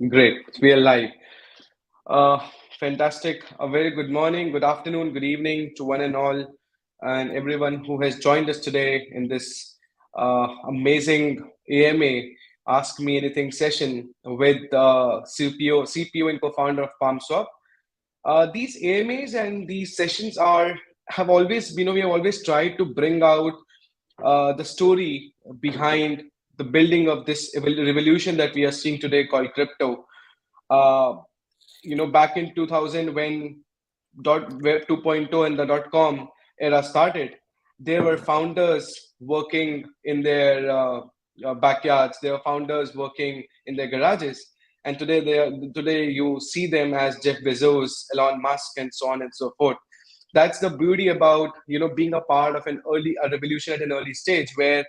Great. We are live. Uh, Fantastic. A very good morning, good afternoon, good evening to one and all, and everyone who has joined us today in this amazing AMA Ask Me Anything session with CPO and co-founder of Palmswap. These AMAs and these sessions have always, we have always tried to bring out the story behind the building of this revolution that we are seeing today called crypto. Uh, Back in 2000 when web 2.0 and the .com era started, there were founders working in their backyards. There were founders working in their garages, and today you see them as Jeff Bezos, Elon Musk, and so on and so forth. That's the beauty about being a part of a revolution at an early stage, where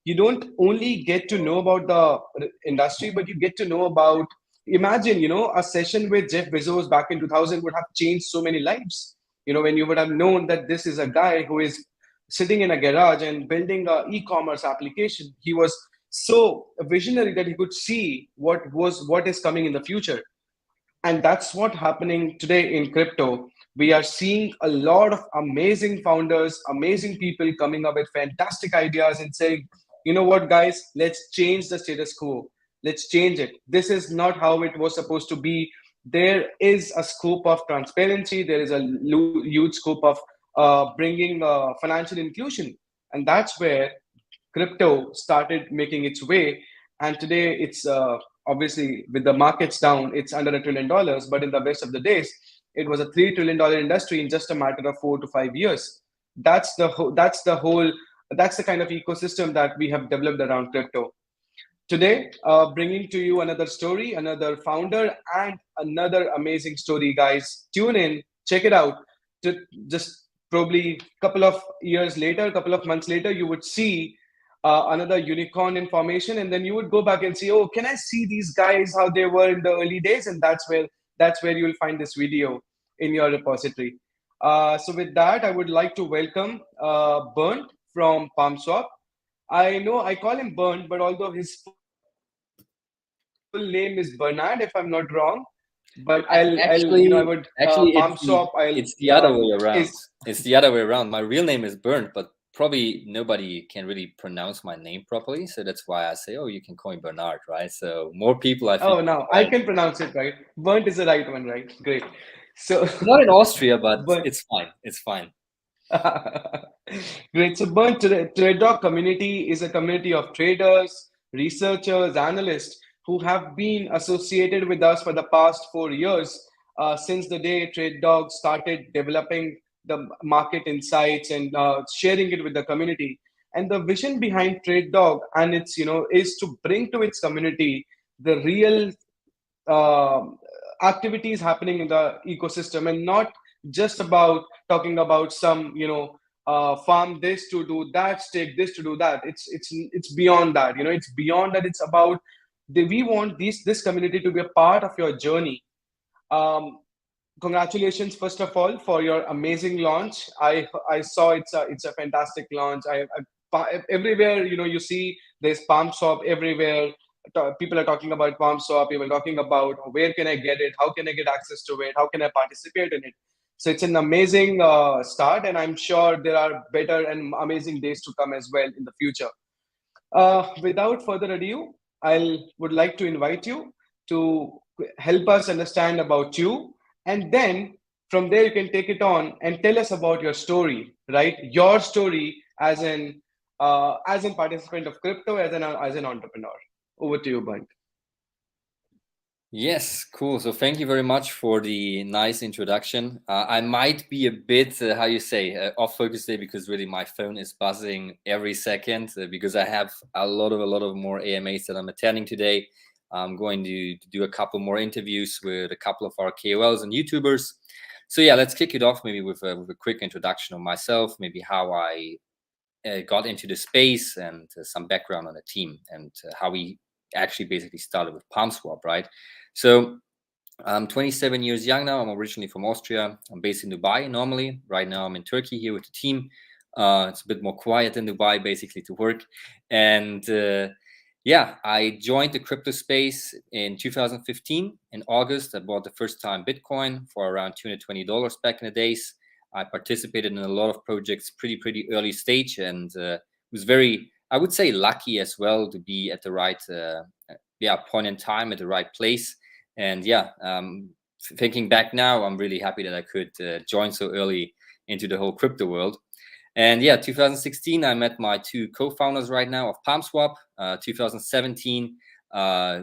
you don't only get to know about the industry, but you get to know about. Imagine, a session with Jeff Bezos back in 2000 would have changed so many lives. When you would have known that this is a guy who is sitting in a garage and building a e-commerce application. He was so visionary that he could see what is coming in the future. And that's what happening today in crypto. We are seeing a lot of amazing founders, amazing people coming up with fantastic ideas and saying, you know what, guys, let's change the status quo. Let's change it. This is not how it was supposed to be. There is a scope of transparency. There is a huge scope of bringing financial inclusion. And that's where crypto started making its way. And today it's obviously, with the markets down, it's under $1 trillion. But in the best of the days, it was a $3 trillion industry in just a matter of 4 to 5 years. That's the kind of ecosystem that we have developed around crypto. Today, bringing to you another story, another founder, and another amazing story, guys. Tune in, check it out. Just probably a couple of years later, a couple of months later, you would see another unicorn information, and then you would go back and see, oh, can I see these guys how they were in the early days? And that's where you will find this video in your repository. So with that, I would like to welcome Bernd from Palmswap. I know I call him Bernd, but although his full name is Bernard, if I'm not wrong, but I would Actually, Palmswap. it's the other way Is around. It's the other way around. My real name is Bernd, but probably nobody can really pronounce my name properly, so that's why I say, "Oh, you can call me Bernard," right? So more people, I think, Oh, no, I can pronounce it right. Bernd is the right one, right? Great. So, not in Austria, but but it's fine. It's fine. great. So, Bernd, TradeDog community is a community of traders, researchers, analysts who have been associated with us for the past 4 years, since the day TradeDog started developing the market insights and sharing it with the community. And the vision behind TradeDog and is to bring to its community the real um activities happening in the ecosystem, and not just about talking about some farm this to do that, stake this to do that. It's beyond that. It's beyond that. It's about we want this community to be a part of your journey. um, Congratulations, first of all, for your amazing launch. I saw it's a fantastic launch. Everywhere, you see there's Palmswap everywhere. People are talking about Palmswap. People are talking about where can I get it, how can I get access to it, how can I participate in it. So it's an amazing start, and I'm sure there are better and amazing days to come as well in the future. Without further ado, I would like to invite you to help us understand about you, and then from there you can take it on and tell us about your story, right? Your story as an participant of crypto, as an entrepreneur. Over to you, Bernd. Yes, cool. So thank you very much for the nice introduction. I might be a bit, how you say, off focus today because really my phone is buzzing every second because I have a lot of more AMAs that I'm attending today. I'm going to do a couple more interviews with a couple of our KOLs and YouTubers. So yeah, let's kick it off maybe with a quick introduction of myself, maybe how I got into the space and some background on the team and how we actually basically started with Palmswap, right? So I'm 27 years young now. I'm originally from Austria. I'm based in Dubai normally. Right now I'm in Turkey here with the team. It's a bit more quiet in Dubai basically to work. And yeah, I joined the crypto space in 2015. In August, I bought the first time Bitcoin for around $220 back in the days. I participated in a lot of projects pretty early stage, and was very, I would say, lucky as well to be at the right point in time at the right place. And yeah, thinking back now, I'm really happy that I could join so early into the whole crypto world. And yeah, 2016, I met my two co-founders right now of Palmswap. 2017,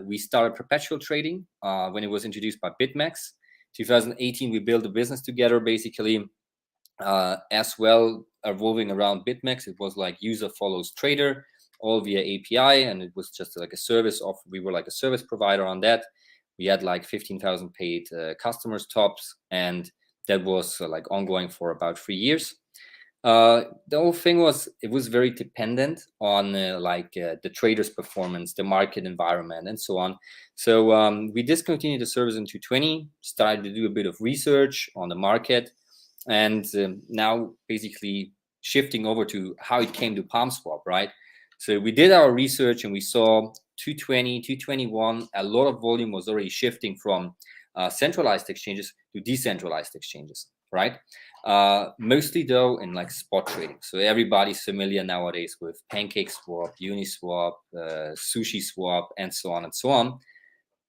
we started perpetual trading when it was introduced by BitMEX. 2018, we built a business together, basically, as well, evolving around BitMEX. It was like user follows trader, all via API, and it was just like a service of, we were like a service provider on that. We had like 15,000 paid customers tops, and that was like ongoing for about 3 years. The whole thing was, it was very dependent on the trader's performance, the market environment, and so on. So we discontinued the service in 2020, started to do a bit of research on the market, and now basically shifting over to how it came to Palmswap, right? So we did our research and we saw 220, 221, a lot of volume was already shifting from centralized exchanges to decentralized exchanges, right? Mostly though in like spot trading. So everybody's familiar nowadays with PancakeSwap, Uniswap, SushiSwap, and so on and so on.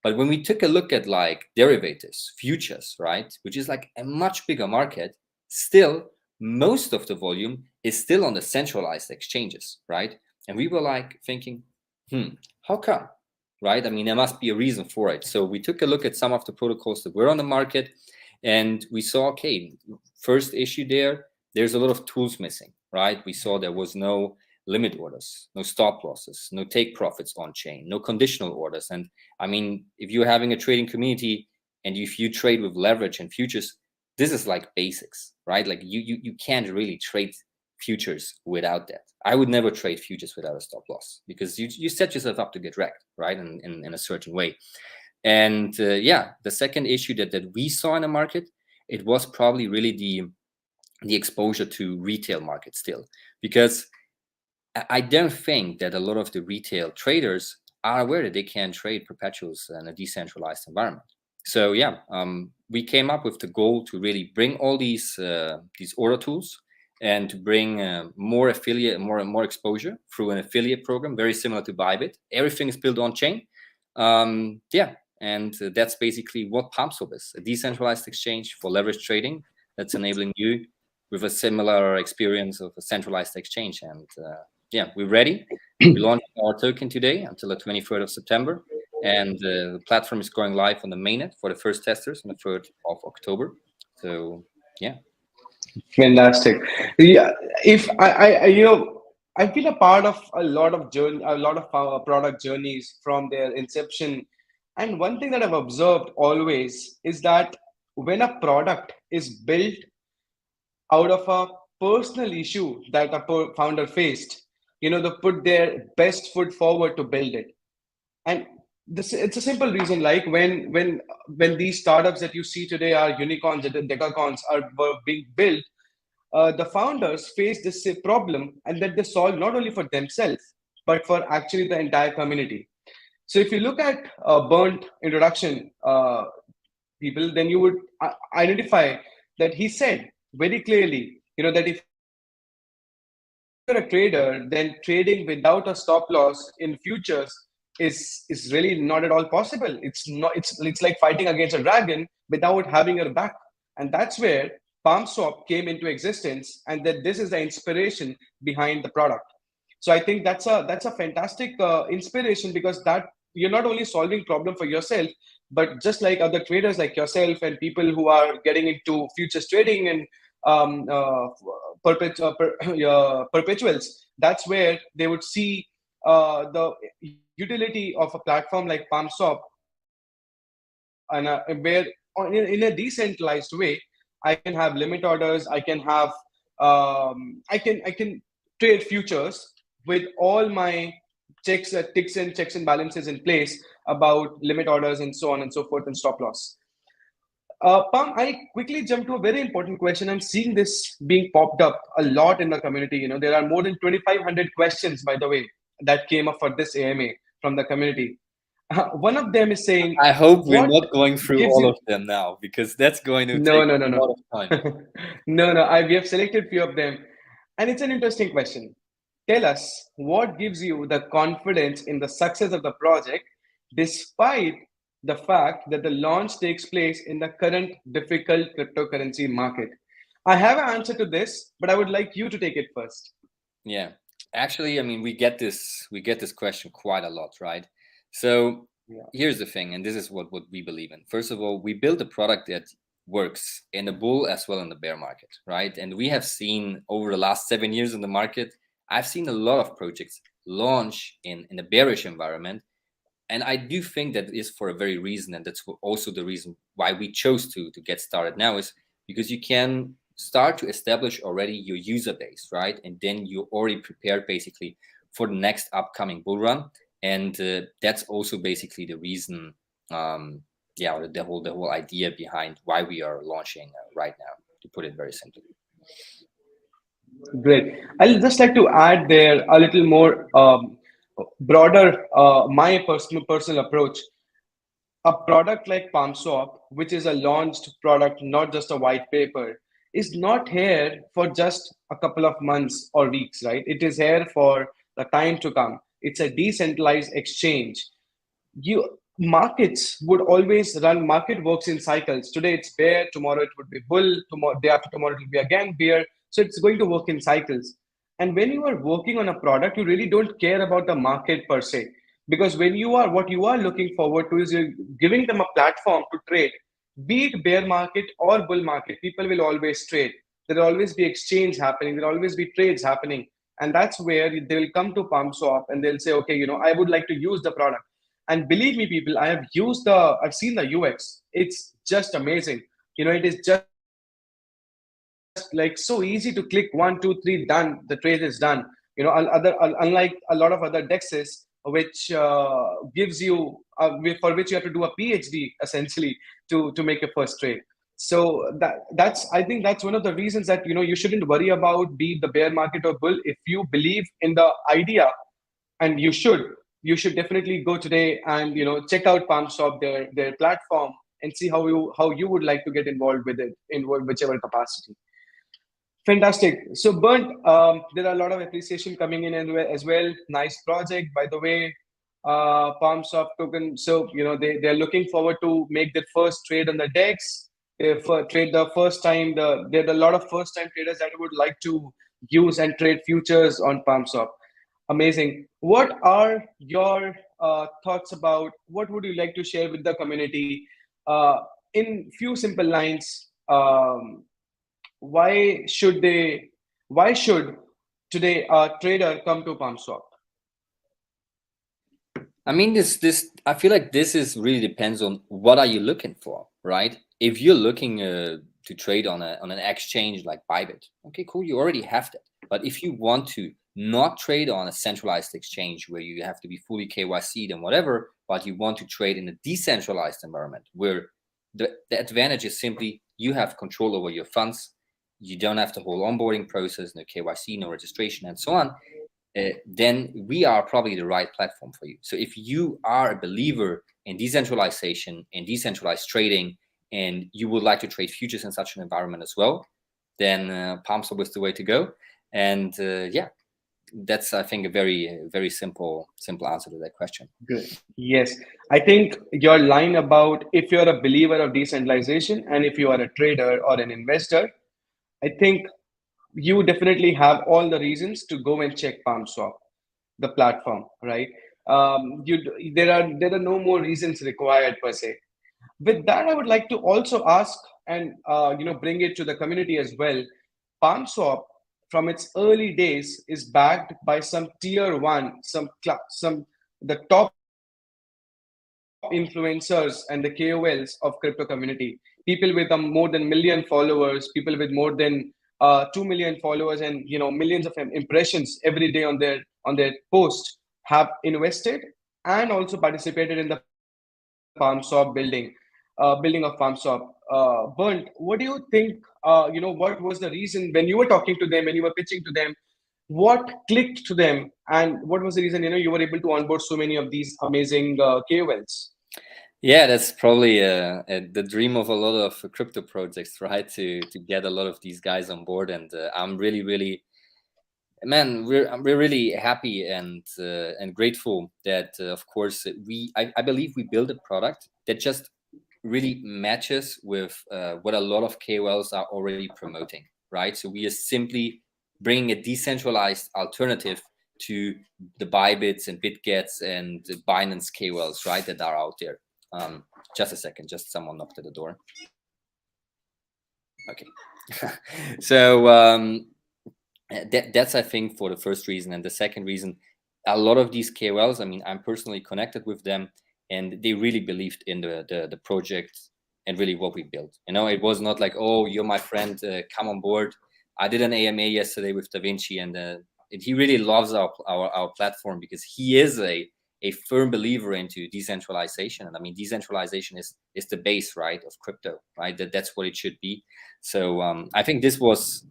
But when we took a look at like derivatives, futures, right, which is like a much bigger market, still most of the volume is still on the centralized exchanges, right? And we were like thinking, how come, right? I mean, there must be a reason for it. So we took a look at some of the protocols that were on the market, and we saw, okay, first issue there's a lot of tools missing, right? We saw there was no limit orders, no stop losses, no take profits on chain, no conditional orders. And I mean, if you're having a trading community and if you trade with leverage and futures, this is like basics, right? Like you can't really trade futures without that. I would never trade futures without a stop loss, because you set yourself up to get wrecked, right? In a certain way. And yeah, the second issue that we saw in the market, it was probably really the exposure to retail market still, because I don't think that a lot of the retail traders are aware that they can trade perpetuals in a decentralized environment. So yeah, we came up with the goal to really bring all these order tools and to bring more affiliate, more exposure through an affiliate program, very similar to Bybit. Everything is built on chain. Yeah, and that's basically what Palmswap is, a decentralized exchange for leverage trading that's enabling you with a similar experience of a centralized exchange. And yeah, we're ready. We launched our token today until the 23rd of September. And the platform is going live on the mainnet for the first testers on the 3rd of October. So yeah. Fantastic. Yeah, if I've been a part of a lot of product journeys from their inception, and one thing that I've observed always is that when a product is built out of a personal issue that a founder faced, they put their best foot forward to build it. And it's a simple reason, like when these startups that you see today are unicorns and decacorns were being built, the founders face this problem, and that they solve not only for themselves but for actually the entire community. So if you look at Bernd introduction, people, then you would identify that he said very clearly, that if you're a trader, then trading without a stop loss in futures is really not at all possible. It's not. It's like fighting against a dragon without having a back, and that's where Palmswap came into existence, and that this is the inspiration behind the product. So I think that's a fantastic inspiration, because that you're not only solving problem for yourself, but just like other traders like yourself and people who are getting into futures trading and perpetuals, that's where they would see the utility of a platform like Palmswap, and where in a decentralized way, I can have limit orders, I can have I can trade futures with all my checks and balances in place about limit orders and so on and so forth, and stop loss. Pam, I quickly jump to a very important question. I'm seeing this being popped up a lot in the community. There are more than 2,500 questions, by the way, that came up for this AMA. from the community. One of them is saying, I hope we're what not going through gives all you... of them now, because that's going to No, take no, no, a no. lot of time. No, we have selected few of them. And it's an interesting question. Tell us what gives you the confidence in the success of the project despite the fact that the launch takes place in the current difficult cryptocurrency market. I have an answer to this, but I would like you to take it first. Yeah, actually, I mean, we get this question quite a lot, right? So here's the thing, and this is what we believe in. First of all, we build a product that works in the bull as well in the bear market, right? And we have seen over the last 7 years in the market, I've seen a lot of projects launch in a bearish environment. And I do think that is for a very reason, and that's also the reason why we chose to get started now, is because you can start to establish already your user base, right? And then you're already prepared basically for the next upcoming bull run. And that's also basically the reason, the whole idea behind why we are launching right now, to put it very simply. Great. I'll just like to add there a little more broader, my personal approach. A product like Palmswap, which is a launched product, not just a white paper, is not here for just a couple of months or weeks, right? It is here for the time to come. It's a decentralized exchange. You markets would always run. Market works in cycles. Today it's bear, tomorrow it would be bull, tomorrow, day after tomorrow it will be again bear. So it's going to work in cycles. And when you are working on a product, you really don't care about the market per se, because when you are, what you are looking forward to is you're giving them a platform to trade. Be it bear market or bull market, people will always trade. There will always be exchange happening. There will always be trades happening. And that's where they will come to Palmswap and they'll say, okay, I would like to use the product. And believe me, people, I've seen the UX. It's just amazing. It is just like so easy to click 1, 2, 3, done. The trade is done. Unlike a lot of other dexes, which gives you for which you have to do a PhD essentially to make a first trade. So that's I think that's one of the reasons that you shouldn't worry about be it the bear market or bull. If you believe in the idea, and you should definitely go today and check out Palmswap, their platform, and see how you would like to get involved with it in whichever capacity. Fantastic. So Bernd, there are a lot of appreciation coming in as well. Nice project, by the way. Palmswap token. So they're looking forward to make their first trade on the DEX. If trade the first time, there are a lot of first time traders that would like to use and trade futures on Palmswap. Amazing. What are your thoughts about what would you like to share with the community in few simple lines? Why should today a trader come to Palmswap? I mean, this I feel like this is really depends on what are you looking for, right? If you're looking to trade on an exchange like Bybit, okay, cool, you already have that. But if you want to not trade on a centralized exchange where you have to be fully KYC'd and whatever, but you want to trade in a decentralized environment where the advantage is simply you have control over your funds, you don't have the whole onboarding process, no KYC, no registration, and so on, then we are probably the right platform for you. So if you are a believer in decentralization and decentralized trading, and you would like to trade futures in such an environment as well, then Palmswap is the way to go. And that's, I think, a very, very simple answer to that question. Good. Yes. I think your line about if you're a believer of decentralization and if you are a trader or an investor, I think you definitely have all the reasons to go and check Palmswap, the platform, right? There are no more reasons required per se. With that, I would like to also ask and bring it to the community as well. Palmswap, from its early days, is backed by some tier one, the top influencers and the KOLs of crypto community. People with more than million followers, people with more than 2 million followers, and millions of impressions every day on their post have invested and also participated in the Palmswap building of Palmswap. Bernd, what do you think? What was the reason when you were talking to them, when you were pitching to them? what clicked to them, and what was the reason you were able to onboard so many of these amazing KOLs? Yeah, that's probably the dream of a lot of crypto projects, right? To get a lot of these guys on board, and I'm really, man, we're really happy and grateful that of course I believe we build a product that just really matches with what a lot of KOLs are already promoting, right? So we are simply bringing a decentralized alternative to the Bybits and BitGets and the Binance KOLs, right, that are out there. Just a second, just someone knocked at the door. Okay. So that's I think for the first reason. And the second reason, a lot of these KOLs, I mean, I'm personally connected with them, and they really believed in the project and really what we built. It was not like, oh, you're my friend, come on board. I did an AMA yesterday with Da Vinci, and he really loves our platform because he is a firm believer into decentralization. And I mean, decentralization is the base, right, of crypto, right? That's what it should be. So I think this was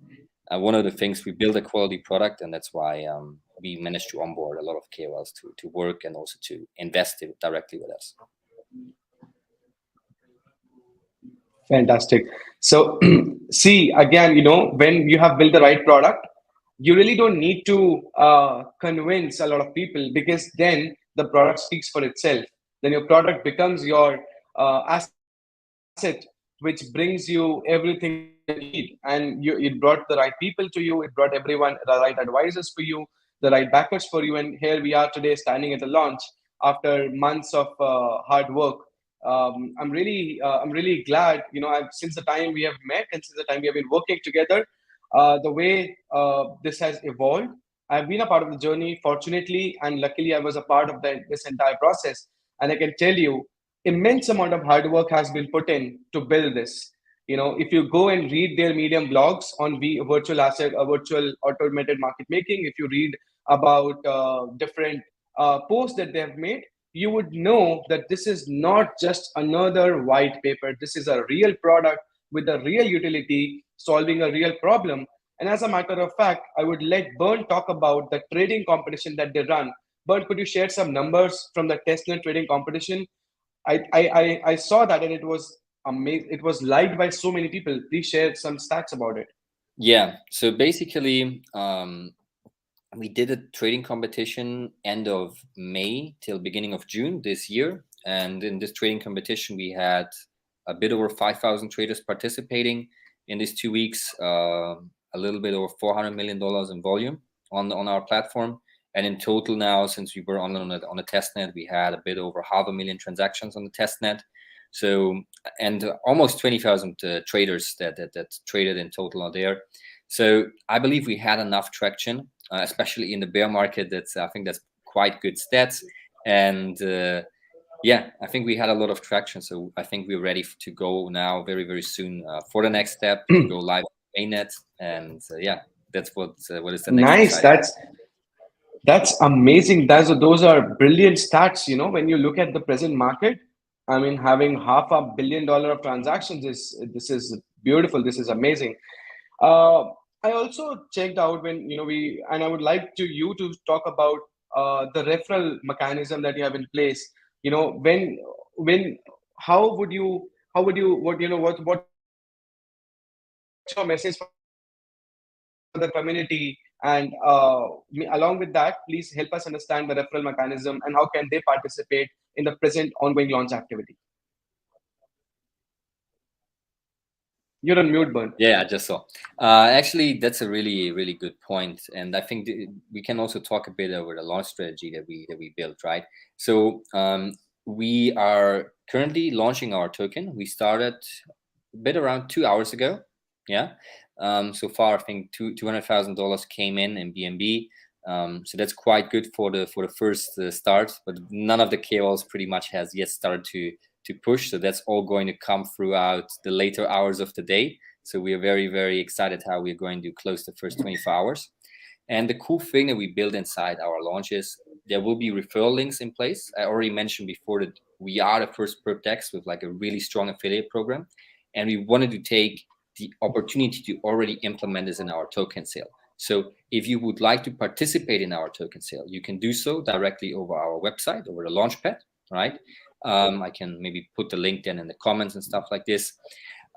one of the things. We build a quality product, and that's why we managed to onboard a lot of KOLs to work and also to invest directly with us. Fantastic. So see, again, when you have built the right product, you really don't need to convince a lot of people, because then the product speaks for itself. Then your product becomes your asset, which brings you everything that you need. And it brought the right people to you, it brought everyone, the right advisors for you, the right backers for you. And here we are today, standing at the launch after months of hard work. I'm really glad, since the time we have met and since the time we have been working together, the way this has evolved. I've been a part of the journey, fortunately, and luckily I was a part of this entire process. And I can tell you, immense amount of hard work has been put in to build this. If you go and read their Medium blogs on virtual asset, virtual automated market making, if you read about different posts that they have made, you would know that this is not just another white paper. This is a real product with a real utility, solving a real problem. And as a matter of fact, I would let Bernd talk about the trading competition that they run. Bernd, could you share some numbers from the Testnet trading competition? I saw that, and it was amazing. It was liked by so many people. Please share some stats about it. Yeah. So basically, we did a trading competition end of May till beginning of June this year. And in this trading competition, we had a bit over 5,000 traders participating in these 2 weeks, a little bit over $400 million in volume on our platform. And in total now, since we were on a testnet, we had a bit over 500,000 transactions on the testnet. So, and almost 20,000 traders that traded in total are there. So I believe we had enough traction, especially in the bear market. I think that's quite good stats. And yeah, I think we had a lot of traction. So I think we're ready to go now very, very soon for the next step, to go live on mainnet. And yeah, that's what is the next. Nice. That's amazing. Those are brilliant stats. When you look at the present market, I mean, having $500 million of transactions is beautiful. This is amazing. I also checked out when and I would like you to talk about the referral mechanism that you have in place. When how would you what's your message for the community? And along with that, please help us understand the referral mechanism and how can they participate in the present ongoing launch activity. You're on mute, Bernd. Yeah, I just saw. Actually, that's a really, really good point, and I think we can also talk a bit over the launch strategy that we built, right? So we are currently launching our token. We started a bit around 2 hours ago. Yeah. So far, I think $200,000 came in BNB. So that's quite good for the first start. But none of the KOLs pretty much has yet started to push. So that's all going to come throughout the later hours of the day. So we are very, very excited how we're going to close the first 24 hours. And the cool thing that we build inside our launch is there will be referral links in place. I already mentioned before that we are the first PerpDex with like a really strong affiliate program. And we wanted to take the opportunity to already implement this in our token sale. So if you would like to participate in our token sale, you can do so directly over our website, over the Launchpad, right? I can maybe put the link then in the comments and stuff like this.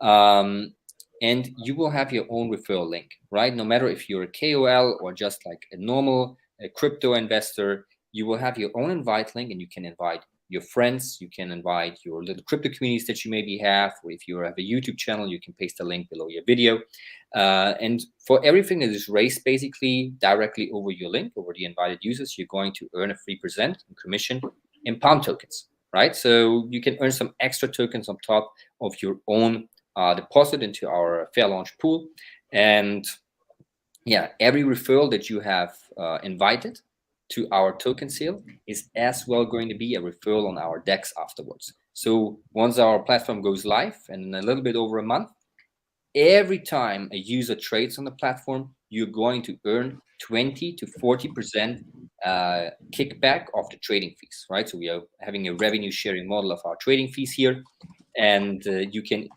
And you will have your own referral link, right? No matter if you're a KOL or just like a normal crypto investor, you will have your own invite link, and you can invite your friends, you can invite your little crypto communities that you maybe have, or if you have a YouTube channel, you can paste a link below your video. And for everything that is raised basically directly over your link, over the invited users, you're going to earn a 3% in commission in Palm tokens, right? So you can earn some extra tokens on top of your own deposit into our fair launch pool. And yeah, every referral that you have invited to our token sale is as well going to be a referral on our DEX afterwards. So once our platform goes live, and in a little bit over a month, every time a user trades on the platform, you're going to earn 20 to 40% kickback of the trading fees, right? So we are having a revenue sharing model of our trading fees here, and you can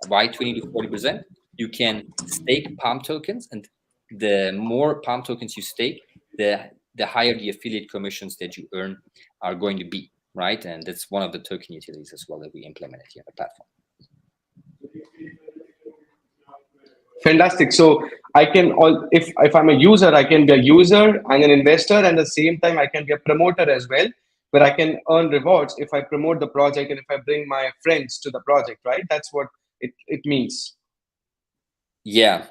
buy 20 to 40%. You can stake Palm tokens, and the more Palm tokens you stake, the higher the affiliate commissions that you earn are going to be, right? And that's one of the token utilities as well that we implemented here on the platform. Fantastic. So I can, if I'm a user, I can be a user and an investor, and at the same time I can be a promoter as well, where I can earn rewards if I promote the project and if I bring my friends to the project, right? That's what it means. Yeah,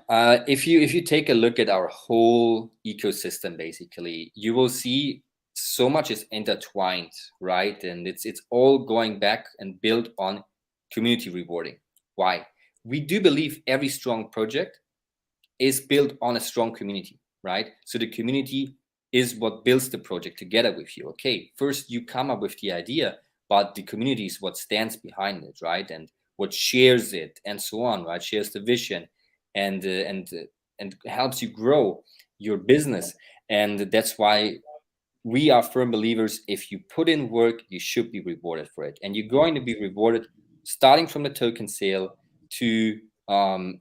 if you take a look at our whole ecosystem, basically, you will see so much is intertwined, right? And it's all going back and built on community rewarding. Why? We do believe every strong project is built on a strong community, right? So the community is what builds the project together with you. Okay, first you come up with the idea, but the community is what stands behind it, right? And what shares it, and so on, right? Shares the vision, and helps you grow your business. And that's why we are firm believers, if you put in work, you should be rewarded for it. And you're going to be rewarded starting from the token sale to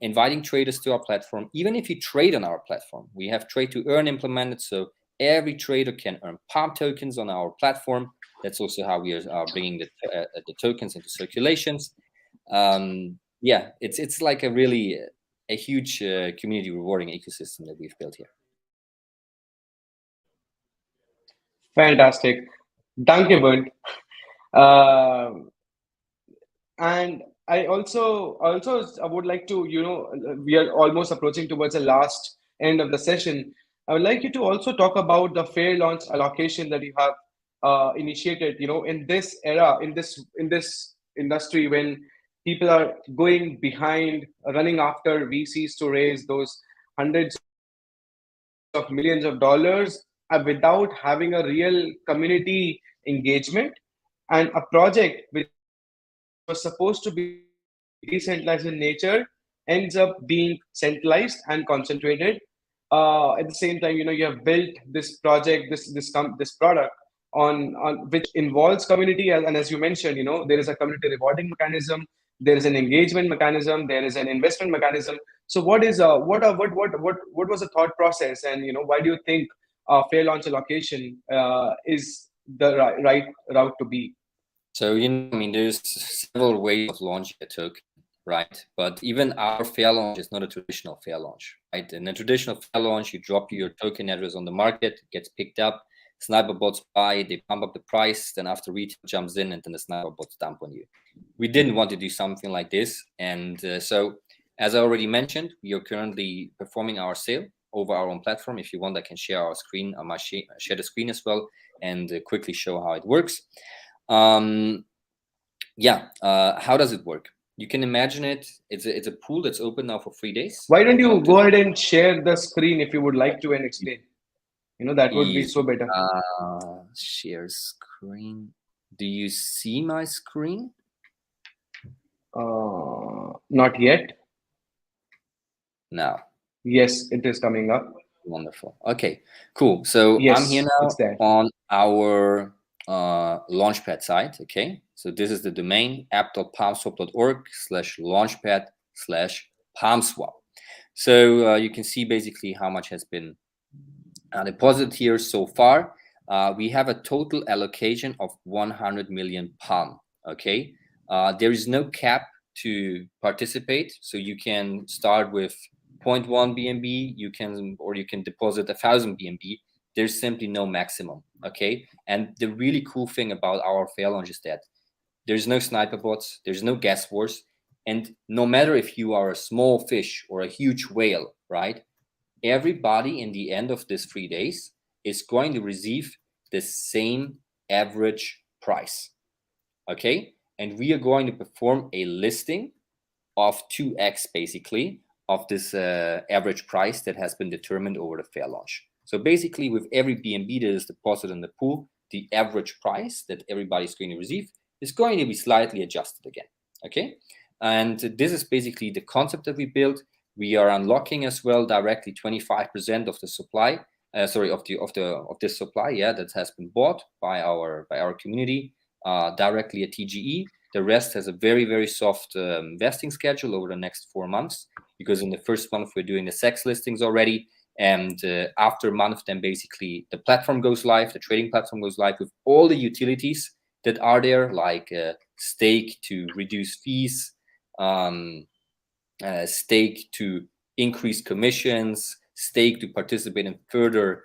inviting traders to our platform. Even if you trade on our platform, we have trade to earn implemented, so every trader can earn Palm tokens on our platform. That's also how we are bringing the tokens into circulations. Yeah, it's like a really a huge community rewarding ecosystem that we've built here. Fantastic. Danke, Bernd. And I also I would like to, we are almost approaching towards the last end of the session. I would like you to also talk about the fair launch allocation that you have initiated, in this era, in this industry, when people are going behind, running after VCs to raise those hundreds of millions of dollars without having a real community engagement, and a project which was supposed to be decentralized in nature ends up being centralized and concentrated. At the same time, you have built this project, this product on which involves community, and as you mentioned, there is a community rewarding mechanism, there is an engagement mechanism, there is an investment mechanism. So what was the thought process, and why do you think fair launch allocation is the right route to be? So, I mean, there's several ways of launching a token, right? But even our fair launch is not a traditional fair launch, right? In a traditional fair launch, you drop your token address on the market, it gets picked up, sniper bots buy, they pump up the price, then after retail jumps in, and then the sniper bots dump on you. We didn't want to do something like this. And so, as I already mentioned, we are currently performing our sale over our own platform. If you want, I can share our screen. I might share the screen as well and quickly show how it works. Yeah, how does it work? You can imagine it. It's a pool that's open now for 3 days. Why don't you go ahead and share the screen if you would like to and explain? That would be so better. Share screen. Do you see my screen? Not yet. No. Yes, it is coming up. Wonderful. Okay, cool. So yes, I'm here now on our Launchpad site. Okay, so this is the domain app.palmswap.org/launchpad/Palmswap. So you can see basically how much has been deposited here so far. We have a total allocation of 100 million Palm. Okay, there is no cap to participate, so you can start with 0.1 BNB. You can deposit 1,000 BNB. There's simply no maximum. Okay, and the really cool thing about our fair launch is that there's no sniper bots, there's no gas wars, and no matter if you are a small fish or a huge whale, right? Everybody in the end of this 3 days is going to receive the same average price. Okay, and we are going to perform a listing of 2x basically of this average price that has been determined over the fair launch. So basically, with every BNB that is deposited in the pool, the average price that everybody is going to receive is going to be slightly adjusted again. Okay, and this is basically the concept that we built. We are unlocking as well directly 25% of the supply. Of this supply, that has been bought by our community directly at TGE. The rest has a very, very soft vesting schedule over the next 4 months, because in the first month we're doing the SEX listings already, and after a month, then basically the platform goes live, the trading platform goes live with all the utilities that are there, like stake to reduce fees, stake to increase commissions, stake to participate in further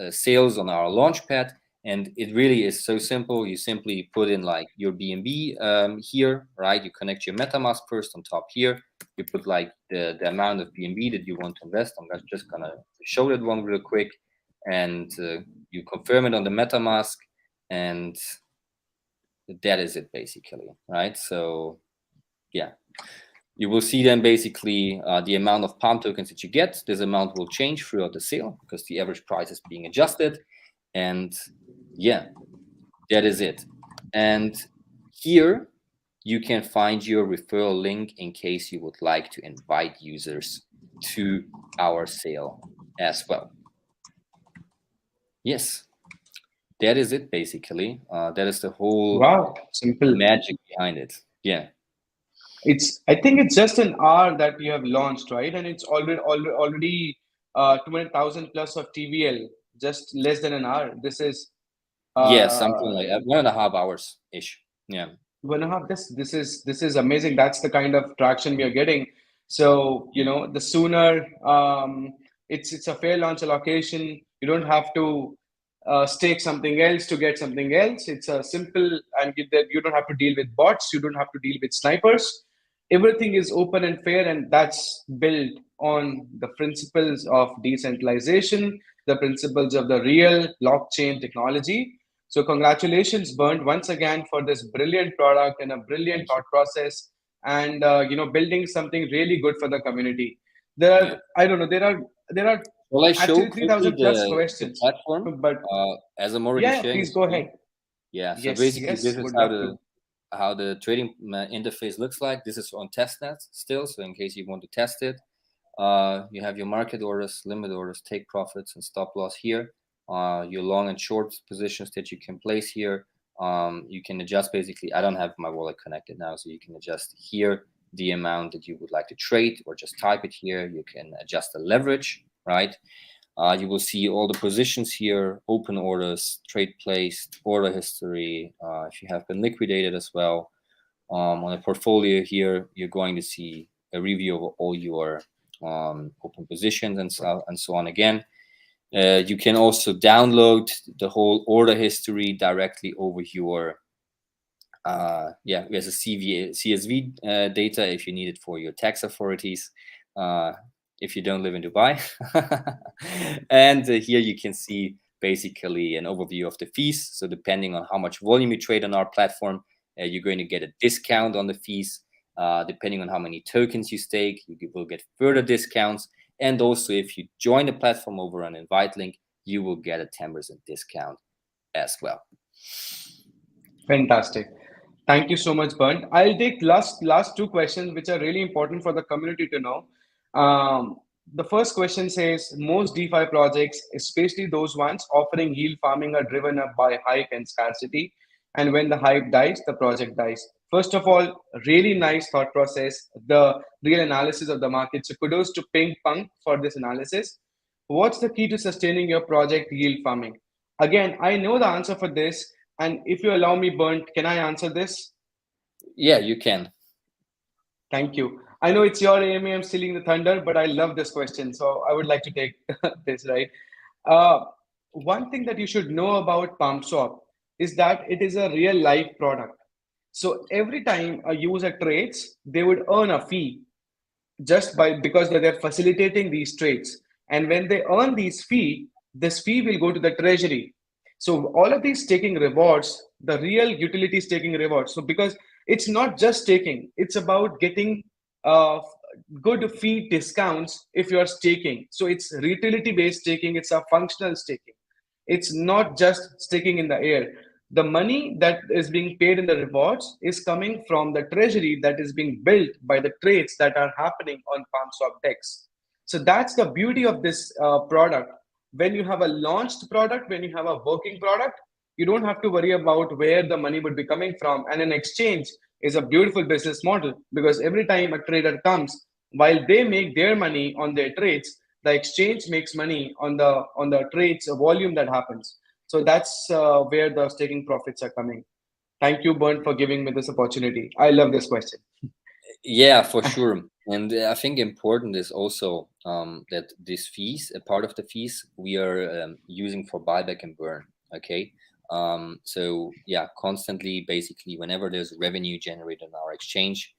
sales on our Launchpad. And it really is so simple. You simply put in like your BNB here, right? You connect your MetaMask first on top here. You put like the amount of BNB that you want to invest. I'm just gonna show that one real quick, and you confirm it on the MetaMask, and that is it basically, right? So yeah, you will see then basically the amount of Palm tokens that you get. This amount will change throughout the sale because the average price is being adjusted. And yeah, that is it. And here you can find your referral link in case you would like to invite users to our sale as well. Yes, that is it basically. That is the whole simple magic behind it. Yeah. I think it's just an hour that you have launched, right? And it's already 200,000 plus of TVL, just less than an hour. This is Something like 1.5 hours ish. Yeah. 1.5. This is amazing. That's the kind of traction we are getting. So the sooner it's a fair launch allocation. You don't have to stake something else to get something else. It's a simple, and you don't have to deal with bots. You don't have to deal with snipers. Everything is open and fair, and that's built on the principles of decentralization, the principles of the real blockchain technology. So congratulations, Bernd, once again for this brilliant product and a brilliant thought process, and building something really good for the community. There are Well, I show actually 3,000 plus questions, the platform, but as I'm already sharing. please go ahead. Yeah, so basically this is how the trading interface looks like. This is on Testnet still, so in case you want to test it, you have your market orders, limit orders, take profits, and stop loss here. Your long and short positions that you can place here. You can adjust basically. I don't have my wallet connected now, so you can adjust here the amount that you would like to trade, or just type it here. You can adjust the leverage, right? You will see all the positions here, open orders, trade placed, order history, if you have been liquidated as well. On a portfolio here, you're going to see a review of all your open positions and so on again. You can also download the whole order history directly over your there's a CSV data if you need it for your tax authorities, if you don't live in Dubai. And here you can see basically an overview of the fees. So depending on how much volume you trade on our platform, you're going to get a discount on the fees. Depending on how many tokens you stake, you will get further discounts. And also, if you join the platform over an invite link, you will get a 10% discount as well. Fantastic. Thank you so much, Bernd. I'll take last two questions, which are really important for the community to know. The first question says, most DeFi projects, especially those ones offering yield farming, are driven up by hype and scarcity. And when the hype dies, the project dies. First of all, really nice thought process, the real analysis of the market. So kudos to Ping Pong for this analysis. What's the key to sustaining your project yield farming? Again, I know the answer for this, and if you allow me, Bernd, can I answer this? Yeah, you can. Thank you. I know it's your AMA, I'm stealing the thunder, but I love this question, so I would like to take this, right? Uh, One thing that you should know about Palmswap is that it is a real life product. So every time a user trades, they would earn a fee just by because they're facilitating these trades. And when they earn this fee will go to the treasury. So all of these staking rewards, the real utility staking rewards. So because it's not just staking, it's about getting uh, good fee discounts if you are staking. So it's utility based staking, it's a functional staking. It's not just staking in the air. The money that is being paid in the rewards is coming from the treasury that is being built by the trades that are happening on Palmswap DEX. So that's the beauty of this product. When you have a launched product, when you have a working product, you don't have to worry about where the money would be coming from. And an exchange is a beautiful business model because every time a trader comes, while they make their money on their trades, the exchange makes money on the trades volume that happens. So that's where the staking profits are coming. Thank you, Bernd, for giving me this opportunity. I love this question. Yeah, for sure. And I think important is also that these fees, a part of the fees, we are using for buyback and burn. Okay. So yeah, constantly, basically, whenever there's revenue generated on our exchange,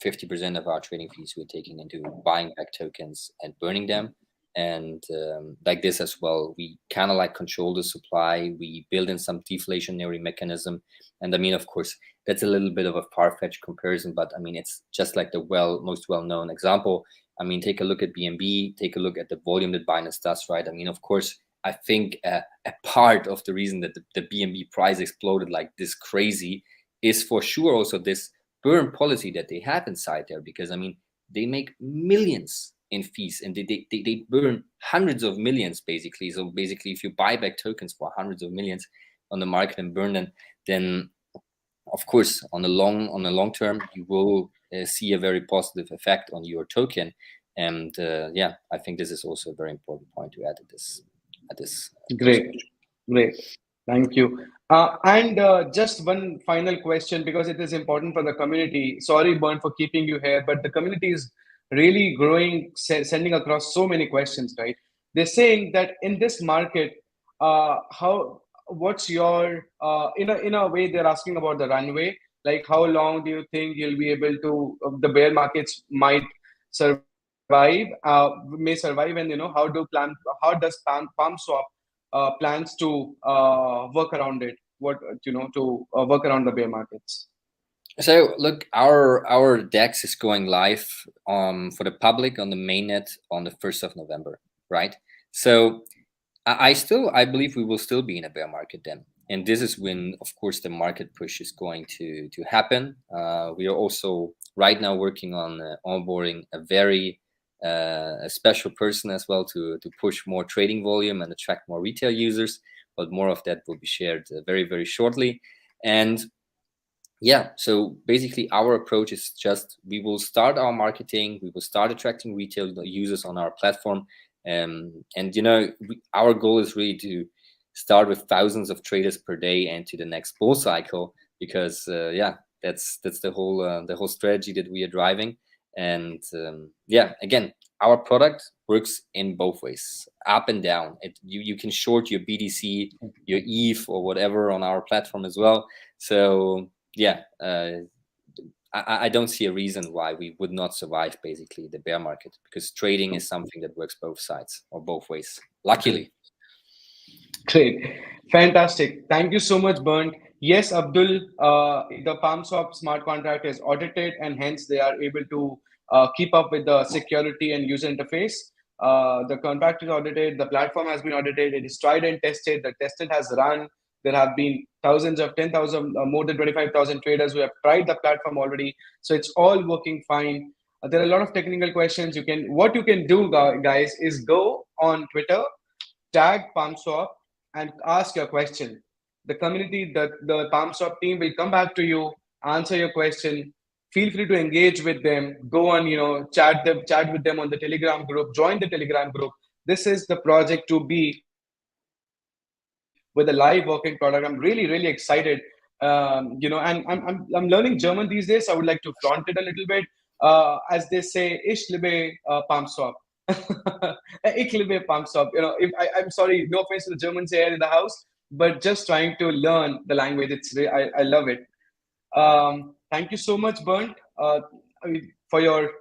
50% of our trading fees we're taking into buying back tokens and burning them. And like this as well, we kind of like control the supply. We build in some deflationary mechanism. And I mean, of course, that's a little bit of a far-fetched comparison, but I mean, it's just like the most well-known example. I mean, take a look at BNB, take a look at the volume that Binance does, right? I mean, of course, I think a part of the reason that the BNB price exploded like this crazy is for sure also this burn policy that they have inside there, because I mean, they make millions in fees and they burn hundreds of millions basically. So basically, if you buy back tokens for hundreds of millions on the market and burn them, then of course, on the long term, you will see a very positive effect on your token. And yeah, I think this is also a very important point to add at this. Great, great. Thank you. And just one final question because it is important for the community. Sorry, Bernd, for keeping you here, but the community is really growing, sending across so many questions, right? They're saying that in this market, how what's your in a way they're asking about the runway, like how long do you think you'll be able to the bear markets might survive, may survive, and how does Palmswap plans to work around it, what to work around the bear markets? So look, our DEX is going live for the public on the mainnet on the 1st of November, right? So I believe we will still be in a bear market then, and this is when, of course, the market push is going to happen. We are also right now working on onboarding a very a special person as well to push more trading volume and attract more retail users. But more of that will be shared very, very shortly. And yeah, so basically our approach is just we will start our marketing, we will start attracting retail users on our platform. And our goal is really to start with thousands of traders per day and to the next bull cycle, because yeah, that's the whole strategy that we are driving. And yeah, again, our product works in both ways, up and down. You can short your BTC, your ETH or whatever on our platform as well. So yeah, I don't see a reason why we would not survive basically the bear market, because trading is something that works both sides or both ways, luckily. Great. Fantastic. Thank you so much, Bernd. Yes, Abdul, the Palmswap smart contract is audited and hence they are able to keep up with the security and user interface. The contract is audited, the platform has been audited, it is tried and tested, the testnet has run. There have been thousands of 10,000, more than 25,000 traders who have tried the platform already. So it's all working fine. There are a lot of technical questions. What you can do, guys, is go on Twitter, tag Palmswap, and ask your question. The community, the Palmswap team will come back to you answer your question. Feel free to engage with them. Go on, chat with them on the Telegram group. Join the Telegram group. This is the project to be with a live working product. I'm really, really excited. And I'm learning German these days. I would like to flaunt it a little bit. As they say, ich liebe Palmswap. Ich liebe Palmswap. I'm sorry, no offense to the Germans here in the house, but just trying to learn the language. I love it. Thank you so much, Bernd, for your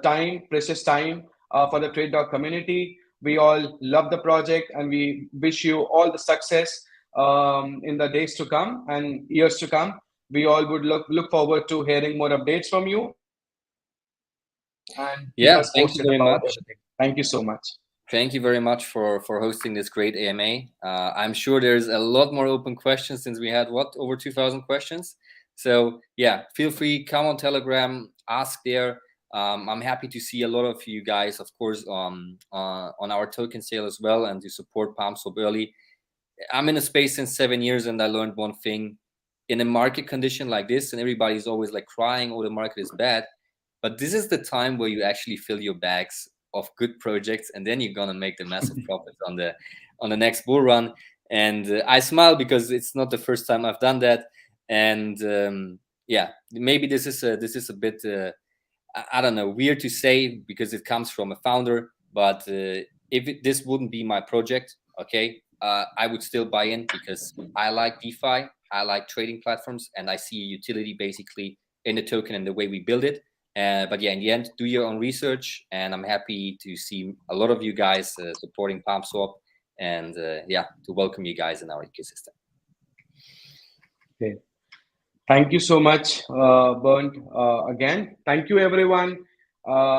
time, precious time, for the TradeDog community. We all love the project, and we wish you all the success in the days to come and years to come. We all would look forward to hearing more updates from you and keep us thank you posted very about much. everything. Thank you so much. Thank you very much for hosting this great AMA. I'm sure there's a lot more open questions since we had over 2,000 questions. So yeah, feel free, come on Telegram, ask there. I'm happy to see a lot of you guys, of course, on our token sale as well, and to support Palmswap early. I'm in a space since 7 years, and I learned one thing: in a market condition like this, and everybody's always like crying, "Oh, the market is bad," but this is the time where you actually fill your bags of good projects, and then you're gonna make the massive profits on the next bull run. And I smile because it's not the first time I've done that. And yeah, maybe this is a bit I don't know, weird to say because it comes from a founder, but if this wouldn't be my project, okay, I would still buy in because I like DeFi, I like trading platforms, and I see a utility basically in the token and the way we build it. But yeah, in the end, do your own research, and I'm happy to see a lot of you guys supporting Palmswap, and yeah, to welcome you guys in our ecosystem. Okay. Thank you so much, Bernd. Again, thank you, everyone.